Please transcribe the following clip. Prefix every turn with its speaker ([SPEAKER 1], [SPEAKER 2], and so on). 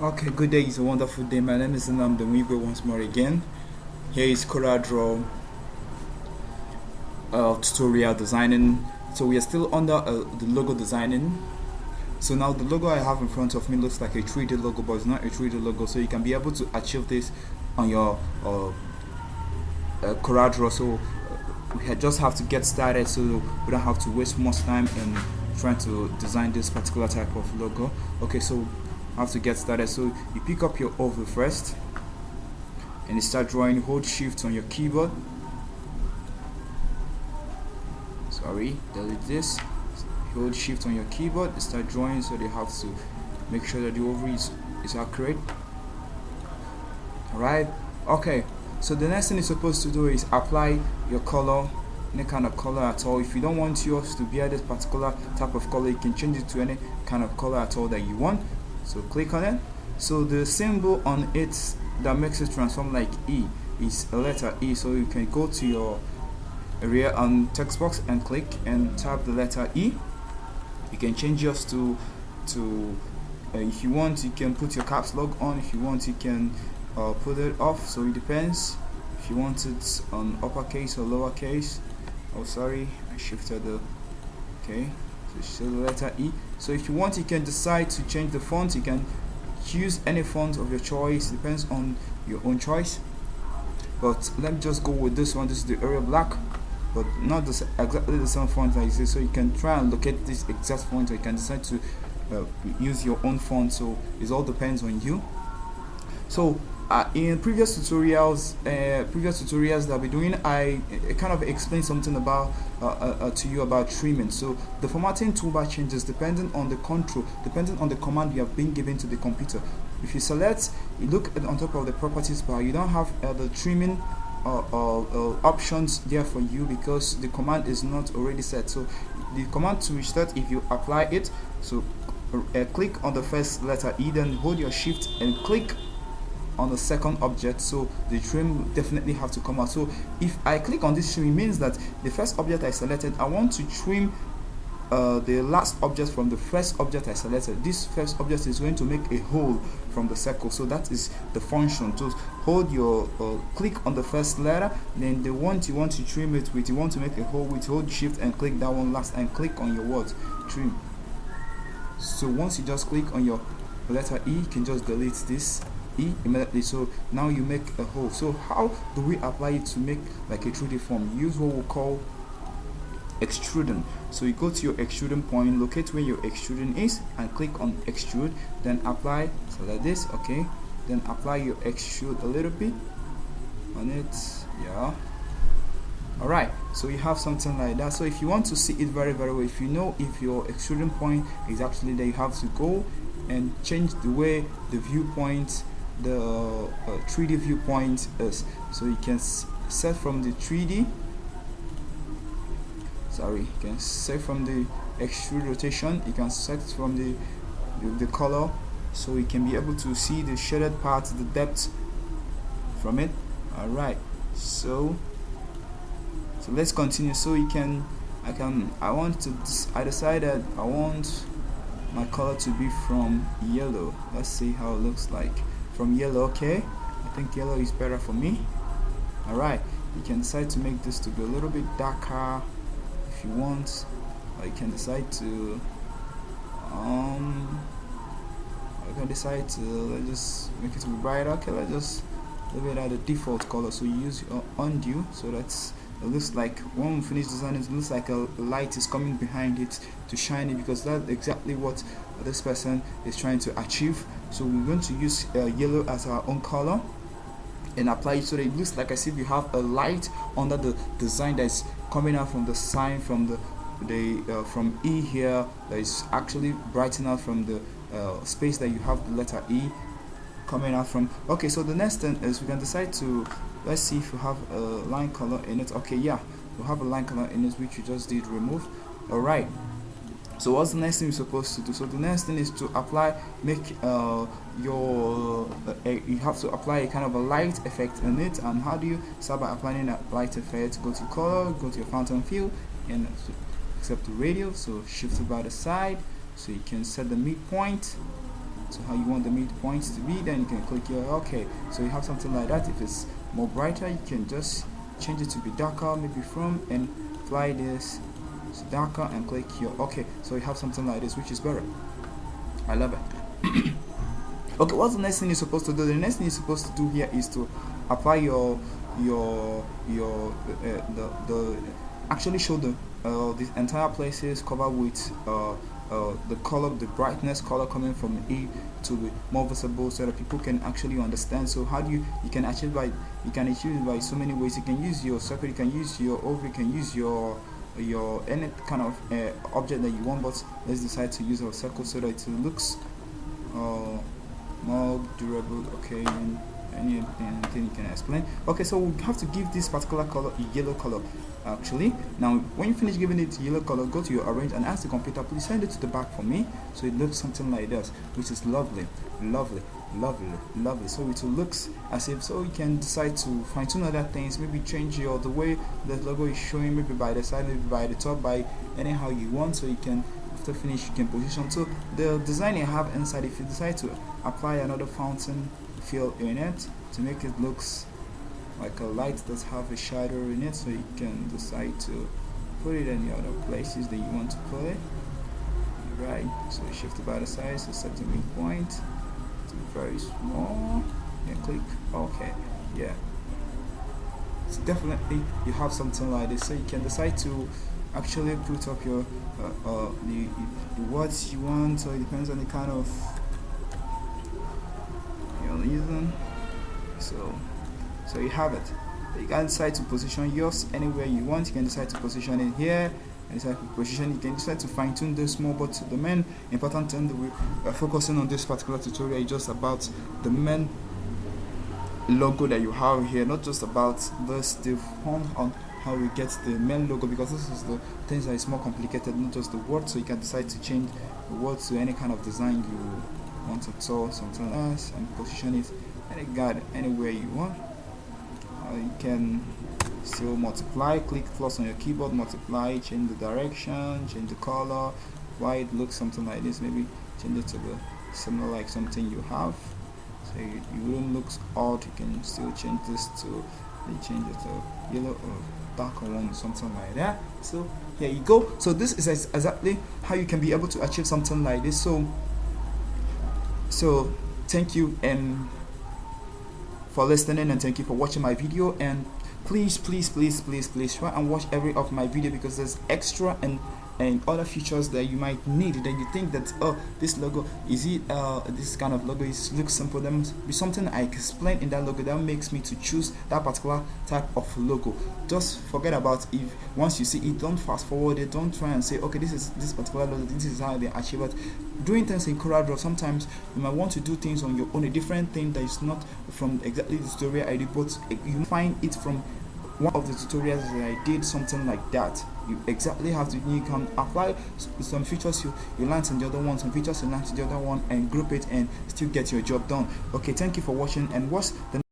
[SPEAKER 1] Okay, good day. It's a wonderful day. My name is Nam Domingo once more again. Here is CorelDraw tutorial designing. So we are still under the logo designing. So now the logo I have in front of me looks like a 3D logo, but it's not a 3D logo. So you can be able to achieve this on your CorelDraw. So we just have to get started, so we don't have to waste much time in trying to design this particular type of logo. Okay, so have to get started. So you pick up your oval first and you start drawing. Hold shift on your keyboard. Sorry, delete this. Hold shift on your keyboard and start drawing. So you have to make sure that the oval is accurate. Alright, okay, so the next thing you're supposed to do is apply your color, any kind of color at all. If you don't want yours to be at this particular type of color, you can change it to any kind of color at all that you want. So click on it. So the symbol on it that makes it transform like E is a letter E. So you can go to your area on text box and click and tap the letter E. You can change yours to if you want, you can put your caps lock on. If you want, you can put it off. So it depends if you want it on uppercase or lowercase. Oh, sorry, I shifted the okay. So the letter E. So if you want, you can decide to change the font. You can choose any font of your choice. Depends on your own choice. But let me just go with this one. This is the Arial Black, but not exactly the same font that you see. So you can try and locate this exact font, or you can decide to use your own font. So it all depends on you. So in previous tutorials that I'll be doing, I kind of explained something about to you about trimming. So the formatting toolbar changes depending on the control, depending on the command you have been given to the computer. If you select, you look on top of the properties bar, you don't have the trimming options there for you because the command is not already set. So the command to restart, if you apply it, so click on the first letter E, then hold your shift and click on the second object, so the trim definitely have to come out. So if I click on this trim, it means that the first object I selected, I want to trim the last object from the first object I selected. This first object is going to make a hole from the circle, so that is the function. So hold your click on the first letter, then the one you want to trim it with, you want to make a hole with, hold shift and click that one last and click on your word trim. So once you just click on your letter E, you can just delete this E immediately. So now you make a hole. So how do we apply it to make like a 3D form? Use what we call extruding. So you go to your extruding point, locate where your extruding is and click on extrude, then apply, so like this, okay, then apply your extrude a little bit on it, yeah. Alright, so you have something like that. So if you want to see it very well, if you know if your extruding point is actually there, you have to go and change the way the viewpoint, the 3D viewpoint is. So you can set from the 3D, sorry, you can set from the extrude rotation, you can set from the color, so you can be able to see the shaded part, the depth from it. Alright, so let's continue. So you can I decided I want my color to be from yellow. Let's see how it looks like from yellow. Okay, I think yellow is better for me. Alright, you can decide to make this to be a little bit darker if you want, or you can decide to let's just make it to be brighter. Okay, let's just leave it at the default color. So you use your undo, so that's it looks like when we finish designing, it looks like a light is coming behind it to shine it, because that's exactly what this person is trying to achieve. So we're going to use yellow as our own color and apply it so that it looks like as if you have a light under the design that's coming out from the sign, from from E here, that is actually brightening out from the space that you have the letter E coming out from. Okay, so the next thing is we can decide to, let's see if we have a line color in it. Okay, yeah, we have a line color in it, which we just did remove. Alright, so what's the next thing you're supposed to do? So the next thing is to apply, make you have to apply a kind of a light effect in it. And how do you start by applying that light effect? Go to color, go to your fountain fill, and accept the radius, so shift it by the side, so you can set the midpoint to how you want the midpoints to be, then you can click here. Okay, so you have something like that. If it's more brighter, you can just change it to be darker, maybe from, and apply this to darker and click here. Okay, so you have something like this, which is better. I love it. Okay, what's the next thing you're supposed to do? The next thing you're supposed to do here is to apply the actually show the entire places covered with the color, the brightness color coming from A to be more visible, so that people can actually understand. So how do you can achieve it by so many ways. You can use your circle, you can use your oval, you can use your any kind of object that you want, but let's decide to use our circle so that it looks more durable. Okay, and anything you can explain. Okay, so we have to give this particular color a yellow color. Actually, now when you finish giving it yellow color, go to your arrange and ask the computer, please send it to the back for me, so it looks something like this, which is lovely. So it looks as if, so you can decide to fine tune other things, maybe change the way the logo is showing, maybe by the side, maybe by the top, by anyhow you want. So you can, after finish, you can position. So the design you have inside, if you decide to apply another fountain fill in it to make it looks like a light that have a shadow in it, so you can decide to put it in the other places that you want to put it. Right, so shift it by the size, so set the midpoint to very small and click OK. Yeah, so definitely you have something like this. So you can decide to actually put up your the words you want, so it depends on the kind of you're using. So you have it. You can decide to position yours anywhere you want. You can decide to position it here, and decide to position. You can decide to fine tune this more, but the main important thing that we are focusing on this particular tutorial is just about the main logo that you have here, not just about this the form on how we get the main logo, because this is the things that is more complicated, not just the word. So you can decide to change the word to any kind of design you want to saw something else and position it anywhere you want. You can still multiply, click plus on your keyboard, multiply, change the direction, change the color, why it looks something like this, maybe change it to the similar like something you have, so it wouldn't look odd. You can still change this to change it to yellow or darker one, something like that. So here you go. So this is exactly how you can be able to achieve something like this. So thank you and for listening, and thank you for watching my video, and please try and watch every of my video, because there's extra and other features that you might need. Then you think that, oh, this logo is it this kind of logo looks simple, there must be something I explain in that logo that makes me to choose that particular type of logo. Just forget about if once you see it, don't fast forward it, don't try and say, okay, this is this particular logo, this is how they achieve it. Doing things in CorelDraw, sometimes you might want to do things on your own, a different thing that is not from exactly the tutorial I did, but you find it from one of the tutorials that I did, something like that. You exactly have to, you can apply some features you learned in the other one, some features you learned in the other one, and group it and still get your job done. Okay, thank you for watching, and what's the